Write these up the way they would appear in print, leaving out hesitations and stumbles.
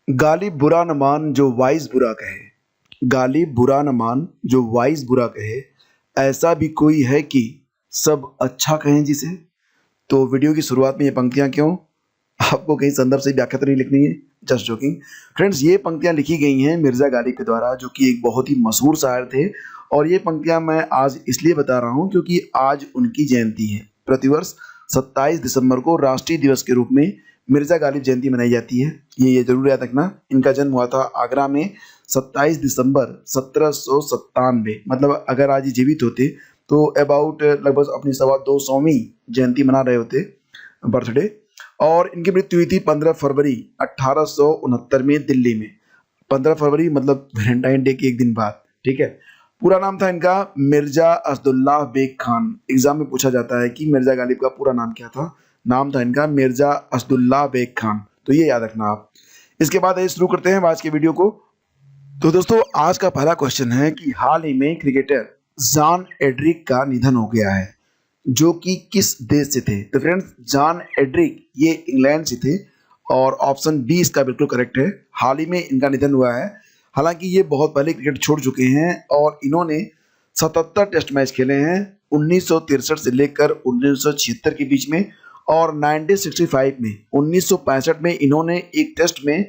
गालिब बुरा न मान जो वाइज बुरा कहे। गालिब बुरा न मान जो वाइज बुरा कहे। ऐसा भी कोई है कि सब अच्छा कहें जिसे। तो वीडियो की शुरुआत में ये पंक्तियां क्यों? आपको कहीं संदर्भ से व्याख्या तो नहीं लिखनी है, जस्ट जोकिंग फ्रेंड्स। ये पंक्तियां लिखी गई हैं मिर्जा गालिब के द्वारा, जो कि एक बहुत ही मशहूर शायर थे। और ये पंक्तियां मैं आज इसलिए बता रहा हूं क्योंकि आज उनकी जयंती है। प्रतिवर्ष 27 दिसंबर को राष्ट्रीय दिवस के रूप में मिर्जा गालिब जयंती मनाई जाती है। ये जरूर याद रखना। इनका जन्म हुआ था आगरा में 27 दिसंबर 1797। मतलब अगर आज ये जीवित होते तो अबाउट लगभग अपनी 250वीं जयंती मना रहे होते, बर्थडे। और इनकी मृत्यु हुई थी 15 फरवरी 1869 में दिल्ली में। 15 फरवरी मतलब वैलेंटाइन डे के एक दिन बाद, ठीक है। पूरा नाम था इनका मिर्जा असदुल्लाह बेग खान। एग्जाम में पूछा जाता है कि मिर्जा गालिब का पूरा नाम क्या था। नाम था इनका मिर्जा असदुल्लाह बेग खान, तो ये याद रखना आप। इसके बाद आइए शुरू करते हैं आज के वीडियो को। तो दोस्तों, आज का पहला क्वेश्चन है कि हाल ही में क्रिकेटर जॉन एड्रिक का निधन हो गया है, जो कि किस देश से थे? तो फ्रेंड्स, जॉन एड्रिक ये इंग्लैंड से थे और ऑप्शन बी इसका बिल्कुल करेक्ट है। हाल ही में इनका निधन हुआ है। हालांकि ये बहुत पहले क्रिकेट छोड़ चुके हैं और इन्होंने 77 टेस्ट मैच खेले हैं 1963 से लेकर 1976 के बीच में। और 1965 में 1965 में इन्होंने एक टेस्ट में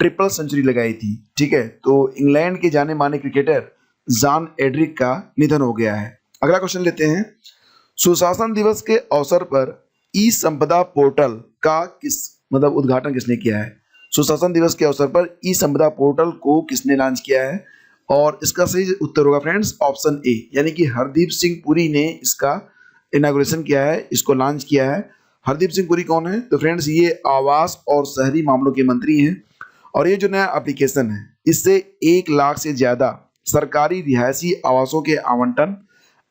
ट्रिपल सेंचुरी लगाई थी, ठीक है। तो इंग्लैंड के जाने माने क्रिकेटर जॉन एड्रिक का निधन हो गया है। अगला क्वेश्चन लेते हैं। सुशासन दिवस के अवसर पर ई संपदा पोर्टल का उद्घाटन किसने किया है? सुशासन दिवस के अवसर पर ई संपदा पोर्टल को किसने लॉन्च किया है? और इसका सही उत्तर होगा फ्रेंड्स ऑप्शन ए, यानी कि हरदीप सिंह पुरी ने इसका इनाग्रेशन किया है, इसको लॉन्च किया है। हरदीप सिंह पुरी कौन है? तो फ्रेंड्स, ये आवास और शहरी मामलों के मंत्री हैं। और ये जो नया एप्लीकेशन है, इससे 1 लाख से ज्यादा सरकारी रिहायशी आवासों के आवंटन,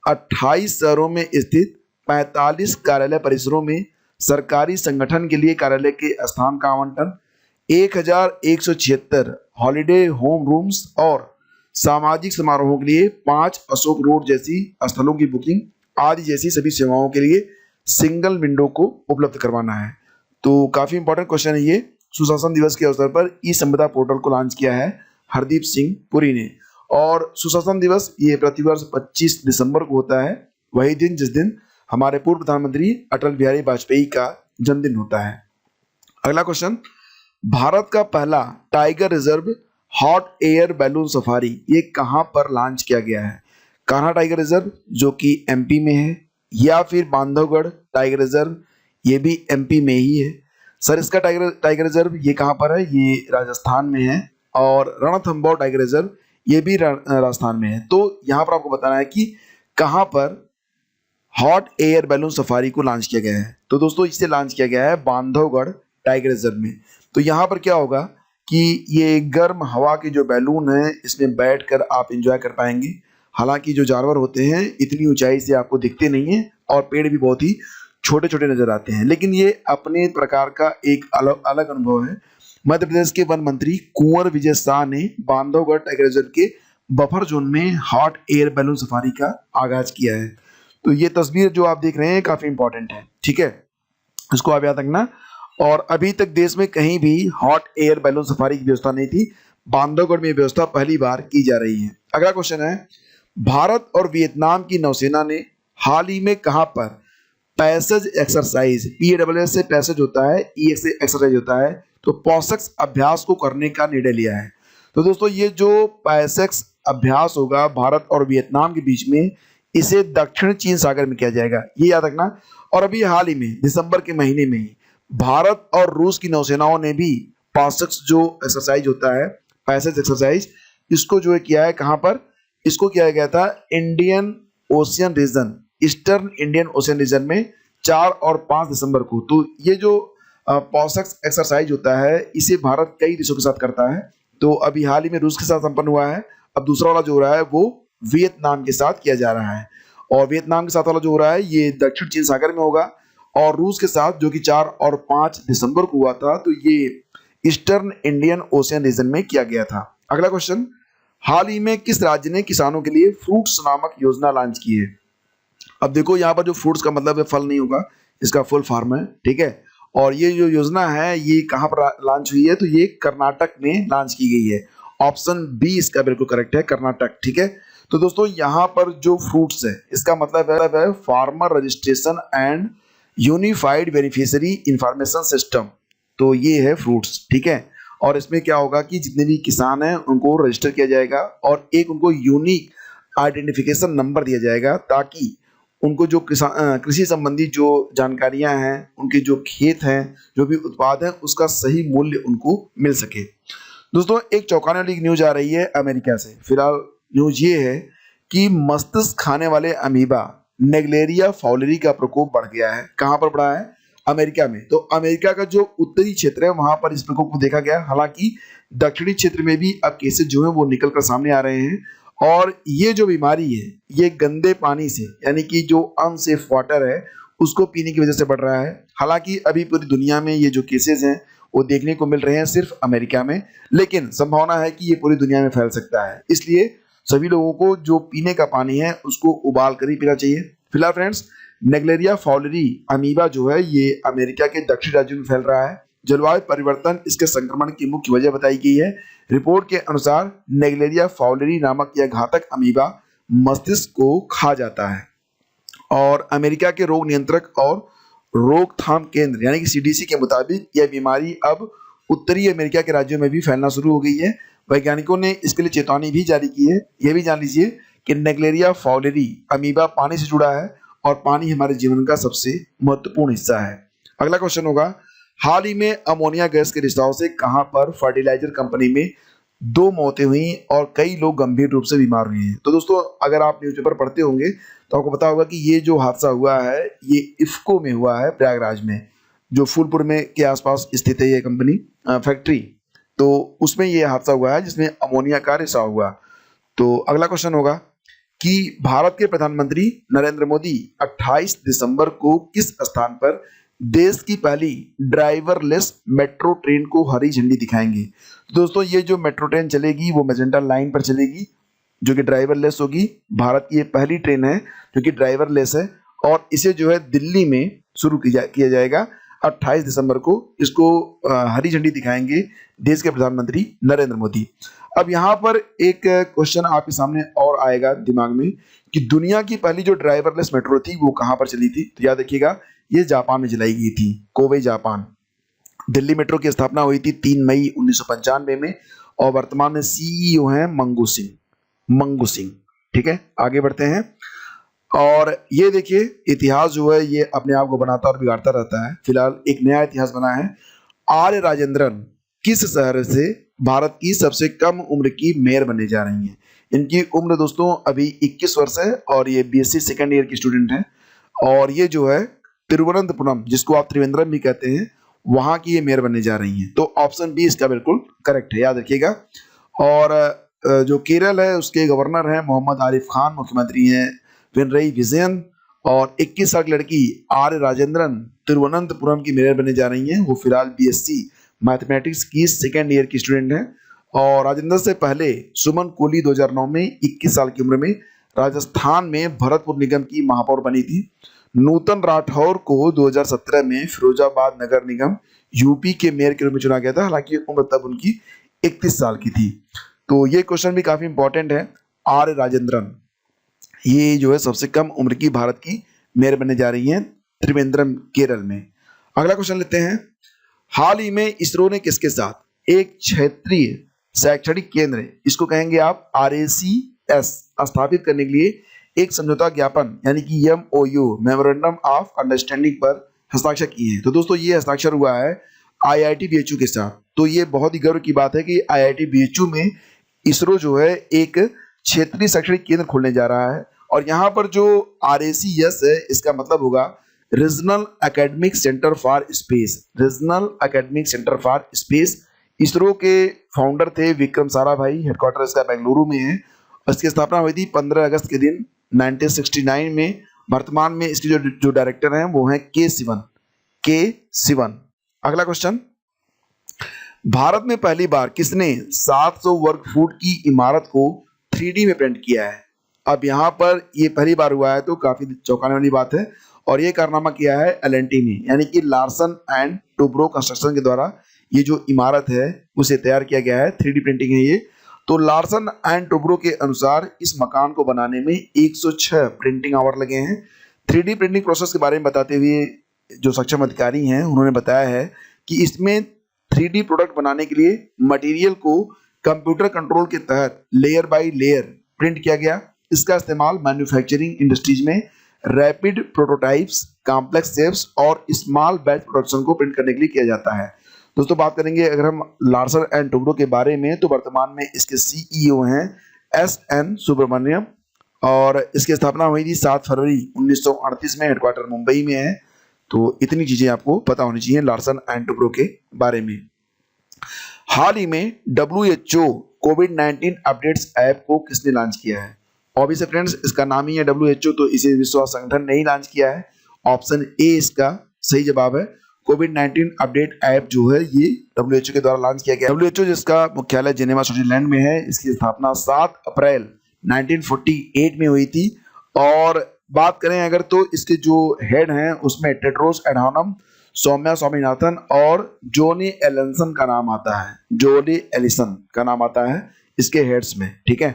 28 शहरों में स्थित 45 कार्यालय परिसरों में सरकारी संगठन के लिए कार्यालय के स्थान का आवंटन, 1176 हॉलिडे होम रूम्स और सामाजिक समारोहों के लिए 5 अशोक रोड जैसी स्थलों की बुकिंग आदि जैसी सभी सेवाओं के लिए सिंगल विंडो को उपलब्ध करवाना है। तो काफी इंपॉर्टेंट क्वेश्चन है ये। सुशासन दिवस के अवसर पर ई संपदा पोर्टल को लॉन्च किया है हरदीप सिंह पुरी ने। और सुशासन दिवस ये प्रतिवर्ष 25 दिसंबर को होता है, वही दिन जिस दिन हमारे पूर्व प्रधानमंत्री अटल बिहारी वाजपेयी का जन्मदिन होता है। अगला क्वेश्चन, भारत का पहला tiger reserve hot air balloon safari ये कहां पर लॉन्च किया गया है? कान्हा टाइगर रिजर्व जो कि एमपी में है, या फिर बांधवगढ़ टाइगर रिजर्व ये भी एमपी में ही है। सरिस्का टाइगर रिजर्व ये कहां पर है? ये राजस्थान में है। और रणथंभौर टाइगर रिजर्व ये भी राजस्थान में है। तो यहाँ पर आपको बताना है कि कहां पर हॉट एयर बैलून सफारी को लॉन्च किया गया है। तो दोस्तों, इसे लॉन्च किया गया है बांधवगढ़ टाइगर रिजर्व में। तो यहाँ पर क्या होगा कि ये गर्म हवा के जो बैलून है, इसमें बैठकर आप एंजॉय कर पाएंगे। हालांकि जो जानवर होते हैं इतनी ऊंचाई से आपको दिखते नहीं है और पेड़ भी बहुत ही छोटे छोटे नजर आते हैं, लेकिन ये अपने प्रकार का एक अलग अलग अनुभव है। मध्य प्रदेश के वन मंत्री कुंवर विजय शाह ने बांधवगढ़ टाइगर रिजर्व के बफर जोन में हॉट एयर बैलून सफारी का आगाज किया है। तो ये तस्वीर जो आप देख रहे हैं काफी इंपॉर्टेंट है, ठीक है, इसको आप याद रखना। और अभी तक देश में कहीं भी हॉट एयर बैलून सफारी की व्यवस्था नहीं थी। बांधवगढ़ में व्यवस्था पहली बार की जा रही है। अगला क्वेश्चन है, भारत और वियतनाम की नौसेना ने हाल ही में कहां पर पैसेज एक्सरसाइज, पीएडब्ल्यूएस से पैसेज होता है, ई से एक्सरसाइज होता है, तो पॉसेक्स अभ्यास को करने का निर्णय लिया है? तो दोस्तों, ये जो पैसेक्स अभ्यास होगा भारत और वियतनाम के बीच में, इसे दक्षिण चीन सागर में किया जाएगा, ये याद रखना। और अभी हाल ही में दिसंबर के महीने में ही भारत और रूस की नौसेनाओं ने भी पॉसेक्स जो एक्सरसाइज होता है, पैसेज एक्सरसाइज, इसको जो है किया है। कहां पर इसको किया गया था? Indian Ocean region, Eastern Indian Ocean region में 4 और 5 दिसंबर को। तो ये जो पॉसेक्स एक्सरसाइज होता है, इसे भारत कई देशों के साथ करता है। तो अभी हाल ही में रूस के साथ संपन्न हुआ है। अब दूसरा वाला जो हो रहा है वो वियतनाम के साथ किया जा रहा है। और वियतनाम के साथ वाला जो हो रहा है ये दक्षिण चीन सागर में होगा। और रूस के साथ जो कि 4 और 5 दिसंबर को हुआ था, तो ये ईस्टर्न इंडियन ओशियन रीजन में किया गया था। अगला क्वेश्चन, हाल ही में किस राज्य ने किसानों के लिए फ्रूट्स नामक योजना लॉन्च की है? अब देखो, यहाँ पर जो फ्रूट्स का मतलब है फल नहीं होगा, इसका फुल फॉर्म है, ठीक है। और ये जो योजना है ये कहाँ पर लॉन्च हुई है, तो ये कर्नाटक में लॉन्च की गई है। ऑप्शन बी इसका बिल्कुल करेक्ट है, कर्नाटक। ठीक है, तो दोस्तों यहाँ पर जो फ्रूट्स है इसका मतलब है farmer registration and unified beneficiary information system. तो ये है फ्रूट्स। ठीक है, और इसमें क्या होगा कि जितने भी किसान हैं उनको रजिस्टर किया जाएगा और एक उनको यूनिक आइडेंटिफिकेशन नंबर दिया जाएगा, ताकि उनको जो कृषि संबंधी जो जानकारियां हैं, उनके जो खेत हैं, जो भी उत्पाद हैं, उसका सही मूल्य उनको मिल सके। दोस्तों एक चौंकाने वाली न्यूज आ रही है अमेरिका से। फिलहाल न्यूज ये है कि मस्तिष्क खाने वाले अमीबा नेग्लेरिया फाउलेरी का प्रकोप बढ़ गया है। कहाँ पर बढ़ा है? अमेरिका में। तो अमेरिका का जो उत्तरी क्षेत्र है वहां पर इस प्रकोप को देखा गया। हालांकि दक्षिणी क्षेत्र में भी अब केसेस जो है वो निकल कर सामने आ रहे हैं, और ये जो बीमारी है ये गंदे पानी से, यानी कि जो अनसेफ वाटर है उसको पीने की वजह से बढ़ रहा है। हालांकि अभी पूरी दुनिया में ये जो केसेस हैं वो देखने को मिल रहे हैं सिर्फ अमेरिका में, लेकिन संभावना है कि ये पूरी दुनिया में फैल सकता है। इसलिए सभी लोगों को जो पीने का पानी है उसको उबाल कर ही पीना चाहिए। फिलहाल फ्रेंड्स, नेग्लेरिया फाउलेरी अमीबा जो है ये अमेरिका के दक्षिण राज्यों में फैल रहा है। जलवायु परिवर्तन इसके संक्रमण की मुख्य वजह बताई गई है। रिपोर्ट के अनुसार नेग्लेरिया फाउलेरी नामक यह घातक अमीबा मस्तिष्क को खा जाता है, और अमेरिका के रोग नियंत्रक और रोकथाम केंद्र यानी कि सीडीसी के मुताबिक यह बीमारी अब उत्तरी अमेरिका के राज्यों में भी फैलना शुरू हो गई है। वैज्ञानिकों ने इसके लिए चेतावनी भी जारी की है। यह भी जान लीजिए कि नेग्लेरिया फाउलेरी अमीबा पानी से जुड़ा है, और पानी हमारे जीवन का सबसे महत्वपूर्ण हिस्सा है। अगला क्वेश्चन होगा, हाल ही में अमोनिया गैस के रिसाव से कहां पर फर्टिलाइजर कंपनी में 2 मौतें हुई और कई लोग गंभीर रूप से बीमार हुए हैं। तो दोस्तों अगर आप न्यूज़पेपर पढ़ते होंगे तो आपको पता होगा कि ये जो हादसा हुआ है ये इफ्को में हुआ है, प्रयागराज में, जो फूलपुर में के आसपास स्थित है ये कंपनी फैक्ट्री। तो उसमें ये हादसा हुआ है जिसमें अमोनिया का रिसाव हुआ। तो अगला क्वेश्चन होगा कि भारत के प्रधानमंत्री नरेंद्र मोदी 28 दिसंबर को किस स्थान पर देश की पहली ड्राइवरलेस मेट्रो ट्रेन को हरी झंडी दिखाएंगे? तो दोस्तों ये जो मेट्रो ट्रेन चलेगी वो मैजेंटा लाइन पर चलेगी, जो कि ड्राइवरलेस होगी। भारत की ये पहली ट्रेन है जो कि ड्राइवरलेस है, और इसे जो है दिल्ली में शुरू किया जाएगा 28 दिसंबर को। इसको हरी झंडी दिखाएंगे देश के प्रधानमंत्री नरेंद्र मोदी। अब यहाँ पर एक क्वेश्चन आपके सामने और आएगा दिमाग में कि दुनिया की पहली जो ड्राइवरलेस मेट्रो थी वो कहाँ पर चली थी? तो याद रखिएगा ये जापान में चलाई गई थी, कोवे जापान। दिल्ली मेट्रो की स्थापना हुई थी 3 मई 1995 में, और वर्तमान में सीईओ हैं मंगू सिंह। ठीक है, आगे बढ़ते हैं। और ये देखिए इतिहास जो है ये अपने आप को बनाता और बिगाड़ता रहता है। फिलहाल एक नया इतिहास बना है। आर्य राजेंद्रन किस शहर से भारत की सबसे कम उम्र की मेयर बनने जा रही हैं? इनकी उम्र दोस्तों अभी 21 वर्ष है, और ये बीएससी सेकेंड ईयर की स्टूडेंट हैं, और ये जो है तिरुवनंतपुरम, जिसको आप त्रिवेंद्रम भी कहते हैं, वहां की ये मेयर बनने जा रही हैं। तो ऑप्शन बी इसका बिल्कुल करेक्ट है, याद रखिएगा। और जो केरल है उसके गवर्नर हैं मोहम्मद आरिफ खान, मुख्यमंत्री हैं पिनरई विजयन, और 21 साल की लड़की आर्य राजेंद्रन तिरुवनंतपुरम की मेयर बनने जा रही हैं। वो फिलहाल बीएससी मैथमेटिक्स की सेकेंड ईयर की स्टूडेंट हैं। और राजेंद्र से पहले सुमन कोहली 2009 में 21 साल की उम्र में राजस्थान में भरतपुर निगम की महापौर बनी थी। नूतन राठौर को 2017 में फिरोजाबाद नगर निगम यूपी के मेयर के रूप में चुना गया था। हालांकि उम्र तब उनकी 31 साल की थी। तो ये क्वेश्चन भी काफी इंपॉर्टेंट है। आर्य राजेंद्रन ये जो है सबसे कम उम्र की भारत की मेयर बनने जा रही हैं त्रिवेंद्रम केरल में। अगला क्वेश्चन लेते हैं। हाल ही में इसरो ने किसके साथ एक क्षेत्रीय शैक्षणिक केंद्र, इसको कहेंगे आप RACS, स्थापित करने के लिए एक समझौता ज्ञापन यानी कि MOU मेमोरेंडम ऑफ अंडरस्टैंडिंग पर हस्ताक्षर किए हैं? तो दोस्तों ये हस्ताक्षर हुआ है IIT BHU के साथ। तो ये बहुत ही गर्व की बात है कि IIT BHU में इसरो जो है एक क्षेत्रीय शैक्षणिक केंद्र खोलने जा रहा है। और यहाँ पर जो RACS है इसका मतलब होगा regional academic centre for space. Regional academic centre for space ISRO के फाउंडर थे विक्रम साराभाई, हेडक्वार्टर इसका बेंगलुरु में है। इसकी स्थापना हुई थी 15 अगस्त के दिन 1969 में। वर्तमान में इसके जो डायरेक्टर हैं वो हैं के सिवन। अगला क्वेश्चन, भारत में पहली बार किसने 700 वर्ग फुट की इमारत को 3D में प्रिंट किया है? अब यहाँ पर ये पहली बार हुआ है तो काफी चौंकाने वाली बात है। और ये कारनामा किया है एलएनटी ने, यानी कि लार्सन एंड टुब्रो कंस्ट्रक्शन के द्वारा ये जो इमारत है उसे तैयार किया गया है। 3D प्रिंटिंग है ये। तो लार्सन एंड टुब्रो के अनुसार इस मकान को बनाने में 106 प्रिंटिंग आवर लगे हैं। 3D प्रिंटिंग प्रोसेस के बारे में बताते हुए जो सक्षम अधिकारी हैं उन्होंने बताया है कि इसमें 3D प्रोडक्ट बनाने के लिए मटेरियल को कंप्यूटर कंट्रोल के तहत लेयर बाय लेयर प्रिंट किया गया। इसका इस्तेमाल मैन्युफैक्चरिंग इंडस्ट्रीज में रैपिड प्रोटोटाइप्स, कॉम्प्लेक्स शेप्स और स्मॉल बैच प्रोडक्शन को प्रिंट करने के लिए किया जाता है। दोस्तों बात करेंगे अगर हम लार्सन एंड टुब्रो के बारे में, तो वर्तमान में इसके सीईओ हैं एसएन सुब्रमण्यम और इसकी स्थापना हुई थी 7 फरवरी 1938 में। हेडक्वार्टर मुंबई में है। तो इतनी चीजें आपको पता होनी चाहिए लार्सन एंड टुब्रो के बारे में। हाल ही में WHO कोविड-19 अपडेट्स ऐप को किसने लॉन्च किया है? ऑब्वियसली फ्रेंड्स इसका नाम ही है WHO, तो इसे विश्व स्वास्थ्य संगठन ने ही लॉन्च किया है। ऑप्शन ए इसका सही जवाब है। कोविड-19 अपडेट ऐप जो है ये WHO के द्वारा लॉन्च किया गया। WHO जिसका मुख्यालय जेनेवा स्विट्जरलैंड में है, इसकी स्थापना 7 अप्रैल 1948 में हुई थी। और बात करें अगर तो इसके जो हेड हैं उसमें टेड्रोस एडहानम, सौम्या स्वामीनाथन और जोनी एलिसन का नाम आता है। जोनी एलिसन का नाम आता है इसके हेड्स में। ठीक है।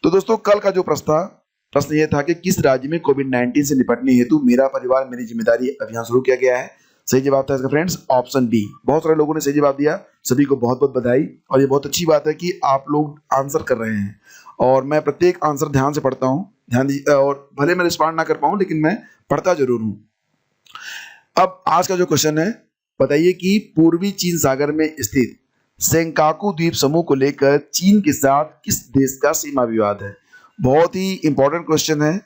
तो दोस्तों कल का जो प्रश्न ये था कि किस राज्य में कोविड-19 से निपटने हेतु मेरा परिवार मेरी जिम्मेदारी अभियान शुरू किया गया है? सही जवाब था इसका फ्रेंड्स ऑप्शन बी। बहुत सारे लोगों ने सही जवाब दिया, सभी को बहुत बहुत बधाई। और ये बहुत अच्छी बात है कि आप लोग आंसर कर रहे हैं और मैं प्रत्येक आंसर ध्यान से पढ़ता हूँ, ध्यान दीजिए। और भले मैं रिस्पॉन्ड ना कर पाऊँ लेकिन मैं पढ़ता जरूर हूँ। अब आज का जो क्वेश्चन है, बताइए कि पूर्वी चीन सागर में स्थित सेंकाकू द्वीप समूह को लेकर चीन के साथ किस देश का सीमा विवाद है? बहुत ही इंपॉर्टेंट क्वेश्चन है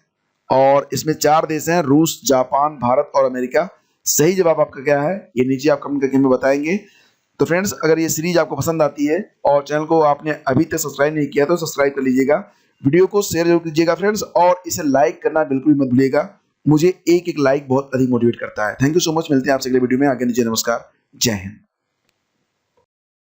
और इसमें 4 देश हैं, रूस, जापान, भारत और अमेरिका। सही जवाब आपका क्या है ये नीचे आप कमेंट करके हमें बताएंगे। तो फ्रेंड्स अगर ये सीरीज आपको पसंद आती है और चैनल को आपने अभी तक सब्सक्राइब नहीं किया तो सब्सक्राइब कर लीजिएगा, वीडियो को शेयर जरूर कीजिएगा फ्रेंड्स, और इसे लाइक करना बिल्कुल मत भूलिएगा। मुझे एक लाइक बहुत अधिक मोटिवेट करता है। Thank you so much. मिलते हैं आपसे अगले वीडियो में। आगे नीचे नमस्कार, जय हिंद।